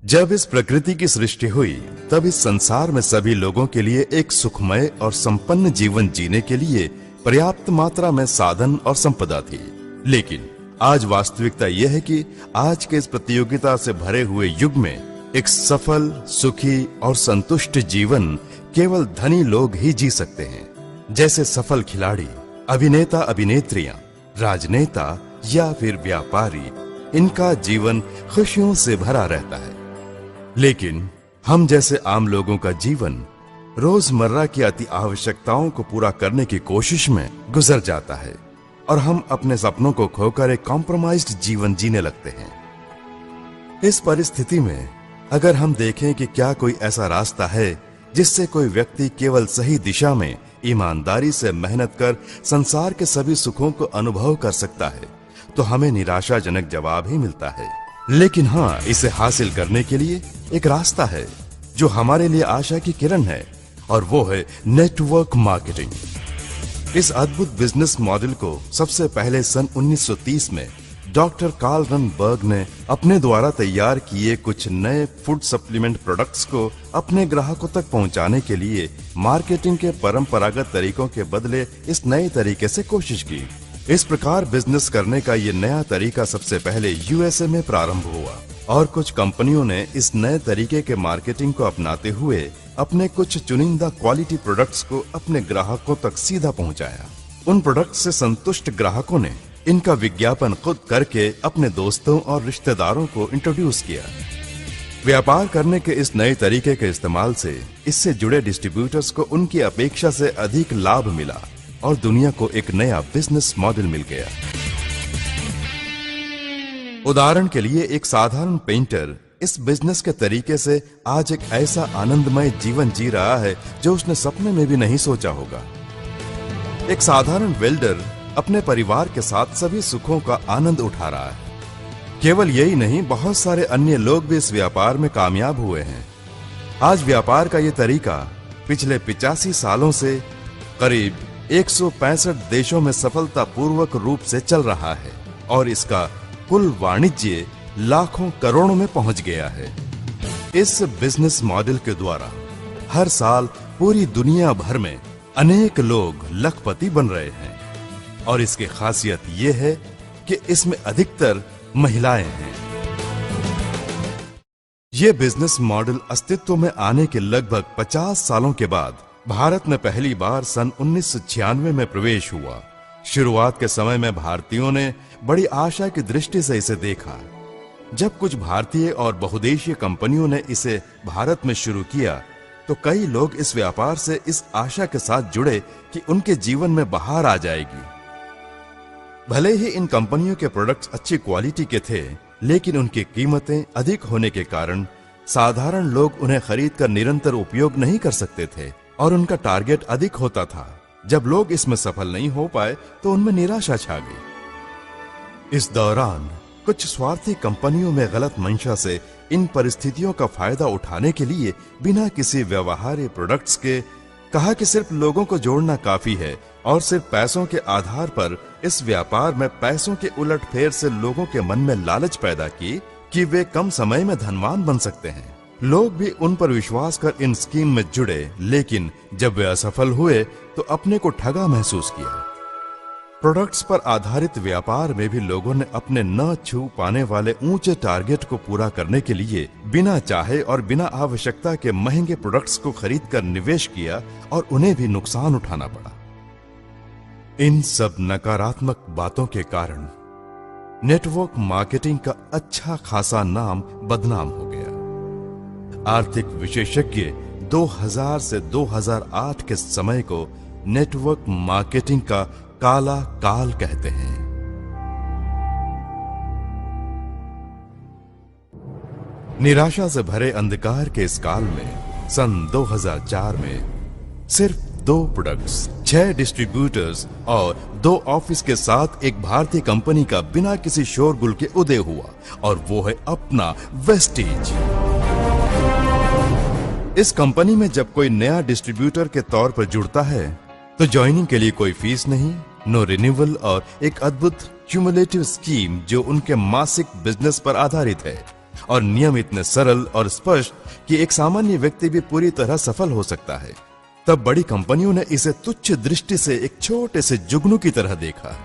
जब इस प्रकृति की सृष्टि हुई तब इस संसार में सभी लोगों के लिए एक सुखमय और संपन्न जीवन जीने के लिए पर्याप्त मात्रा में साधन और संपदा थी। लेकिन आज वास्तविकता यह है कि आज के इस प्रतियोगिता से भरे हुए युग में एक सफल, सुखी और संतुष्ट जीवन केवल धनी लोग ही जी सकते हैं। जैसे सफल खिलाड़ी, अभिनेता, अभिनेत्रियां, राजनेता या फिर व्यापारी, इनका जीवन खुशियों से भरा रहता है। लेकिन हम जैसे आम लोगों का जीवन रोजमर्रा की अति आवश्यकताओं को पूरा करने की कोशिश में गुजर जाता है और हम अपने सपनों को खोकर एक कॉम्प्रोमाइज्ड जीवन जीने लगते हैं। इस परिस्थिति में अगर हम देखें कि क्या कोई ऐसा रास्ता है जिससे कोई व्यक्ति केवल सही दिशा में ईमानदारी से मेहनत कर संसार के सभी सुखों को अनुभव कर सकता है, तो हमें निराशाजनक जवाब ही मिलता है। लेकिन हाँ, इसे हासिल करने के लिए एक रास्ता है जो हमारे लिए आशा की किरण है, और वो है नेटवर्क मार्केटिंग। इस अद्भुत बिजनेस मॉडल को सबसे पहले सन 1930 में डॉक्टर कार्ल रनबर्ग ने अपने द्वारा तैयार किए कुछ नए फूड सप्लीमेंट प्रोडक्ट्स को अपने ग्राहकों तक पहुंचाने के लिए मार्केटिंग के परंपरागत तरीकों के बदले इस नए तरीके से कोशिश की। इस प्रकार बिजनेस करने का ये नया तरीका सबसे पहले यूएसए में प्रारंभ हुआ और कुछ कंपनियों ने इस नए तरीके के मार्केटिंग को अपनाते हुए अपने कुछ चुनिंदा क्वालिटी प्रोडक्ट्स को अपने ग्राहकों तक सीधा पहुंचाया। उन प्रोडक्ट्स से संतुष्ट ग्राहकों ने इनका विज्ञापन खुद करके अपने दोस्तों और रिश्तेदारों को इंट्रोड्यूस किया। व्यापार करने के इस नए तरीके के इस्तेमाल से इससे जुड़े डिस्ट्रीब्यूटर्स को उनकी अपेक्षा से अधिक लाभ मिला और दुनिया को एक नया बिजनेस मॉडल मिल गया। उदाहरण के लिए एक साधारण पेंटर इस बिजनेस के तरीके से आज एक ऐसा आनंदमय जीवन जी रहा है जो उसने सपने में भी नहीं सोचा होगा। एक साधारण वेल्डर अपने परिवार के साथ सभी सुखों का आनंद उठा रहा है। केवल यही नहीं, बहुत सारे अन्य लोग भी इस व्यापार में कामयाब हुए हैं। आज व्यापार का ये तरीका पिछले 85 सालों से करीब 165 देशों में सफलतापूर्वक रूप से चल रहा है और इसका कुल वाणिज्य लाखों करोड़ों में पहुंच गया है। इस बिजनेस मॉडल के द्वारा हर साल पूरी दुनिया भर में अनेक लोग लखपति बन रहे हैं और इसकी खासियत यह है कि इसमें अधिकतर महिलाएं हैं। यह बिजनेस मॉडल अस्तित्व में आने के लगभग 50 सालों के बाद भारत में पहली बार सन 1996 में प्रवेश हुआ। शुरुआत के समय में भारतीयों ने बड़ी आशा की दृष्टि से इसे देखा। जब कुछ भारतीय और बहुदेशीय कंपनियों ने इसे भारत में शुरू किया तो कई लोग इस व्यापार से इस आशा के साथ जुड़े कि उनके जीवन में बहार आ जाएगी। भले ही इन कंपनियों के प्रोडक्ट्स अच्छी क्वालिटी के थे, लेकिन उनकी कीमतें अधिक होने के कारण साधारण लोग उन्हें खरीदकर निरंतर उपयोग नहीं कर सकते थे और उनका टारगेट अधिक होता था। जब लोग इसमें सफल नहीं हो पाए तो उनमें निराशा छा गई। इस दौरान कुछ स्वार्थी कंपनियों में गलत मंशा से इन परिस्थितियों का फायदा उठाने के लिए बिना किसी व्यवहार्य प्रोडक्ट्स के कहा कि सिर्फ लोगों को जोड़ना काफी है और सिर्फ पैसों के आधार पर इस व्यापार में पैसों के उलटफेर से लोगों के मन में लालच पैदा की कि वे कम समय में धनवान बन सकते हैं। लोग भी उन पर विश्वास कर इन स्कीम में जुड़े, लेकिन जब वे असफल हुए तो अपने को ठगा महसूस किया। प्रोडक्ट्स पर आधारित व्यापार में भी लोगों ने अपने न छू पाने वाले ऊंचे टारगेट को पूरा करने के लिए बिना चाहे और बिना आवश्यकता के महंगे प्रोडक्ट्स को खरीदकर निवेश किया और उन्हें भी नुकसान उठाना पड़ा। इन सब नकारात्मक बातों के कारण नेटवर्क मार्केटिंग का अच्छा खासा नाम बदनाम हो गया। आर्थिक विशेषज्ञ 2000 से 2008 के समय को नेटवर्क मार्केटिंग का काला काल कहते हैं। निराशा से भरे अंधकार के इस काल में सन 2004 में सिर्फ 2 प्रोडक्ट्स, 6 डिस्ट्रीब्यूटर्स और 2 ऑफिस के साथ एक भारतीय कंपनी का बिना किसी शोरगुल के उदय हुआ और वो है अपना वेस्टीज। इस कंपनी में जब कोई नया डिस्ट्रीब्यूटर के तौर पर जुड़ता है तो ज्वाइनिंग के लिए कोई फीस नहीं, नो रिन्यूअल और एक अद्भुत क्यूमुलेटिव स्कीम जो उनके मासिक बिजनेस पर आधारित है। और नियम इतने सरल और स्पष्ट कि एक सामान्य व्यक्ति भी पूरी तरह सफल हो सकता है, तब बड़ी कंपनियों ने इसे तुच्छ दृष्टि से एक छोटे से जुगनू की तरह देखा।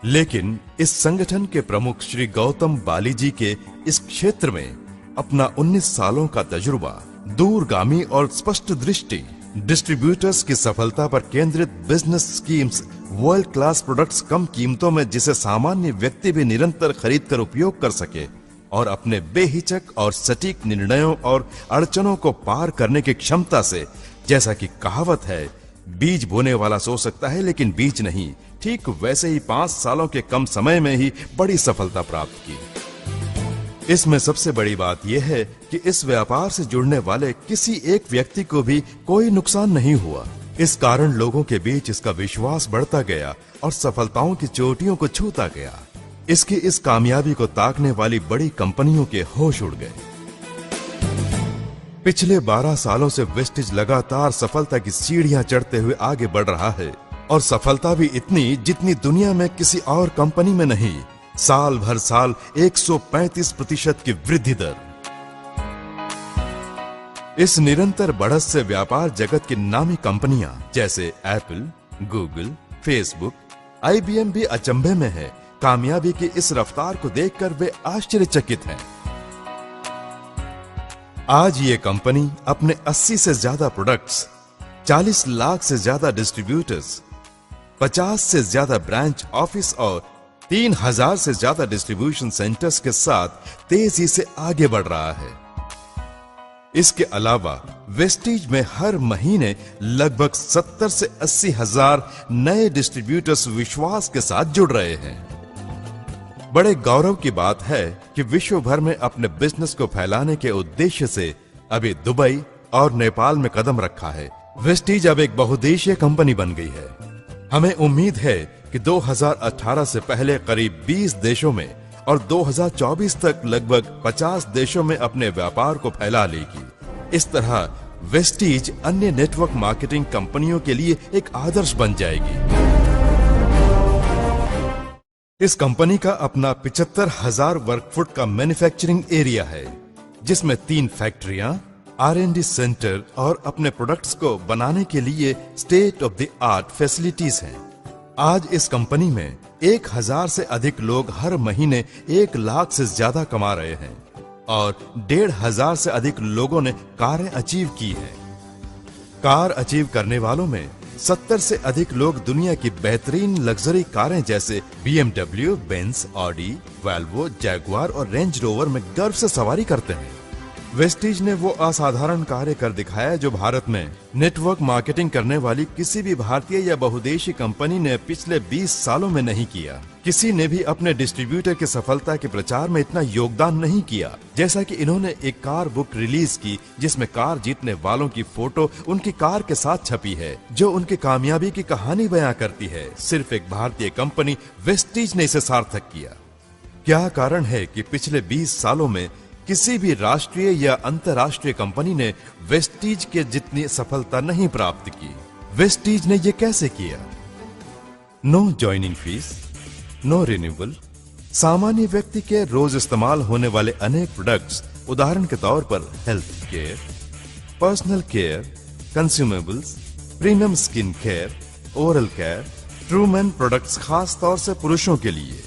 लेकिन इस संगठन के प्रमुख श्री गौतम बाली जी के इस क्षेत्र में अपना 19 सालों का तजुर्बा, दूरगामी और स्पष्ट दृष्टि, डिस्ट्रीब्यूटर्स की सफलता पर केंद्रित business schemes, world class products कम कीमतों में जिसे सामान्य व्यक्ति भी निरंतर खरीद कर उपयोग कर सके और अपने बेहिचक और सटीक निर्णयों और अड़चनों को पार करने की क्षमता से, जैसा कि कहावत है, बीज बोने वाला सो सकता है लेकिन बीज नहीं, ठीक वैसे ही 5 सालों के कम समय में ही बड़ी सफलता प्राप्त की। इसमें सबसे बड़ी बात यह है कि इस व्यापार से जुड़ने वाले किसी एक व्यक्ति को भी कोई नुकसान नहीं हुआ। इस कारण लोगों के बीच इसका विश्वास बढ़ता गया और सफलताओं की चोटियों को छूता गया। इसकी इस कामयाबी को ताकने वाली बड़ी कंपनियों के होश उड़ गए। पिछले 12 सालों से वेस्टिज लगातार सफलता की सीढ़ियां चढ़ते हुए आगे बढ़ रहा है और सफलता भी इतनी जितनी दुनिया में किसी और कंपनी में नहीं। साल भर साल 135% की वृद्धि दर। इस निरंतर बढ़त से व्यापार जगत की नामी कंपनियां जैसे एप्पल, गूगल, फेसबुक, IBM भी अचंभे में है। कामयाबी की इस रफ्तार को देखकर वे आश्चर्यचकित हैं। आज ये कंपनी अपने 80 से ज्यादा प्रोडक्ट्स, 40 लाख से ज्यादा डिस्ट्रीब्यूटर्स, 50 से ज्यादा ब्रांच ऑफिस और 3000 से ज्यादा डिस्ट्रीब्यूशन सेंटर्स के साथ तेजी से आगे बढ़ रहा है। इसके अलावा वेस्टीज में हर महीने लगभग 70 से 80 हजार नए डिस्ट्रीब्यूटर्स विश्वास के साथ जुड़ रहे हैं। बड़े गौरव की बात है कि विश्व भर में अपने बिजनेस को फैलाने के उद्देश्य से अभी दुबई और नेपाल में कदम रखा है। वेस्टीज अब एक बहुदेशीय कंपनी बन गई है। हमें उम्मीद है कि 2018 से पहले करीब 20 देशों में और 2024 तक लगभग 50 देशों में अपने व्यापार को फैला लेगी। इस तरह वेस्टीज अन्य नेटवर्क मार्केटिंग कंपनियों के लिए एक आदर्श बन जाएगी। इस कंपनी का अपना 75,000 वर्ग फुट का मैन्युफैक्चरिंग एरिया है, जिसमें 3 फैक्ट्रियां, R&D सेंटर और अपने प्रोडक्ट्स को बनाने के लिए state of the art facilities हैं। आज इस कंपनी में 1000 से अधिक लोग हर महीने 1 लाख से ज्यादा कमा रहे हैं और 1500 से अधिक लोगों ने कारें अचीव की हैं। कार अचीव करने वालों में 70 से अधिक लोग दुनिया की बेहतरीन लग्जरी कारें जैसे BMW, Benz, Audi, Volvo, Jaguar और रेंज रोवर में गर्व से सवारी करते हैं। वेस्टीज ने वो असाधारण कार्य कर दिखाया जो भारत में नेटवर्क मार्केटिंग करने वाली किसी भी भारतीय या बहुदेशी कंपनी ने पिछले 20 सालों में नहीं किया। किसी ने भी अपने डिस्ट्रीब्यूटर की सफलता के प्रचार में इतना योगदान नहीं किया जैसा कि इन्होंने एक कार बुक रिलीज की, जिसमें कार जीतने वालों की फोटो उनकी कार के साथ छपी है, जो उनकी कामयाबी की कहानी बयां करती है। सिर्फ एक भारतीय कंपनी वेस्टीज ने इसे सार्थक किया। क्या कारण है कि पिछले 20 सालों में किसी भी राष्ट्रीय या अंतर्राष्ट्रीय कंपनी ने वेस्टीज के जितनी सफलता नहीं प्राप्त की? वेस्टीज ने यह कैसे किया? No joining fees, no renewal, सामान्य व्यक्ति के रोज इस्तेमाल होने वाले अनेक प्रोडक्ट्स, उदाहरण के तौर पर health care, personal care, consumables, premium skin care, oral care, ट्रूमैन प्रोडक्ट्स खास तौर से पुरुषों के लिए,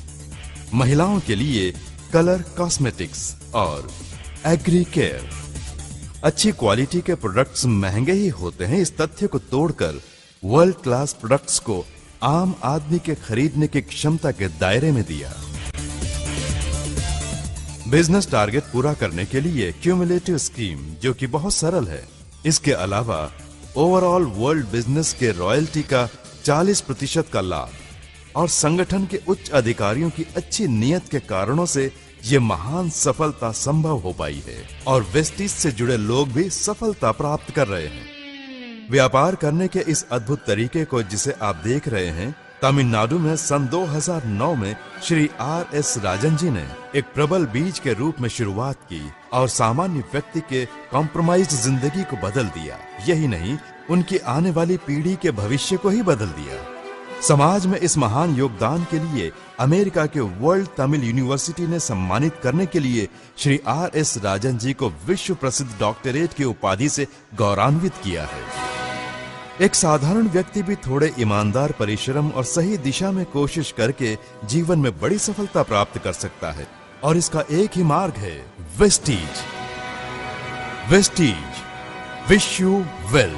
महिलाओं के लिए कलर कॉस्मेटिक्स और एग्री केयर। अच्छी क्वालिटी के प्रोडक्ट्स महंगे ही होते हैं, इस तथ्य को तोड़कर वर्ल्ड क्लास प्रोडक्ट्स को आम आदमी के खरीदने की क्षमता के दायरे में दिया। बिजनेस टारगेट पूरा करने के लिए क्यूमुलेटिव स्कीम, जो कि बहुत सरल है। इसके अलावा ओवरऑल वर्ल्ड बिजनेस के रॉयल्टी का 40% का लाभ और संगठन के उच्च अधिकारियों की अच्छी नीयत के कारणों से ये महान सफलता संभव हो पाई है और वेस्टीज से जुड़े लोग भी सफलता प्राप्त कर रहे हैं। व्यापार करने के इस अद्भुत तरीके को जिसे आप देख रहे हैं, तमिलनाडु में सन 2009 में श्री R.S. राजन जी ने एक प्रबल बीज के रूप में शुरुआत की और सामान्य व्यक्ति के कॉम्प्रोमाइज्ड जिंदगी को बदल दिया। यही नहीं, उनकी आने वाली पीढ़ी के भविष्य को ही बदल दिया। समाज में इस महान योगदान के लिए अमेरिका के वर्ल्ड तमिल यूनिवर्सिटी ने सम्मानित करने के लिए श्री R.S. राजन जी को विश्व प्रसिद्ध डॉक्टरेट की उपाधि से गौरवान्वित किया है। एक साधारण व्यक्ति भी थोड़े ईमानदार परिश्रम और सही दिशा में कोशिश करके जीवन में बड़ी सफलता प्राप्त कर सकता है, और इसका एक ही मार्ग है Vestige. Vestige, wish you well.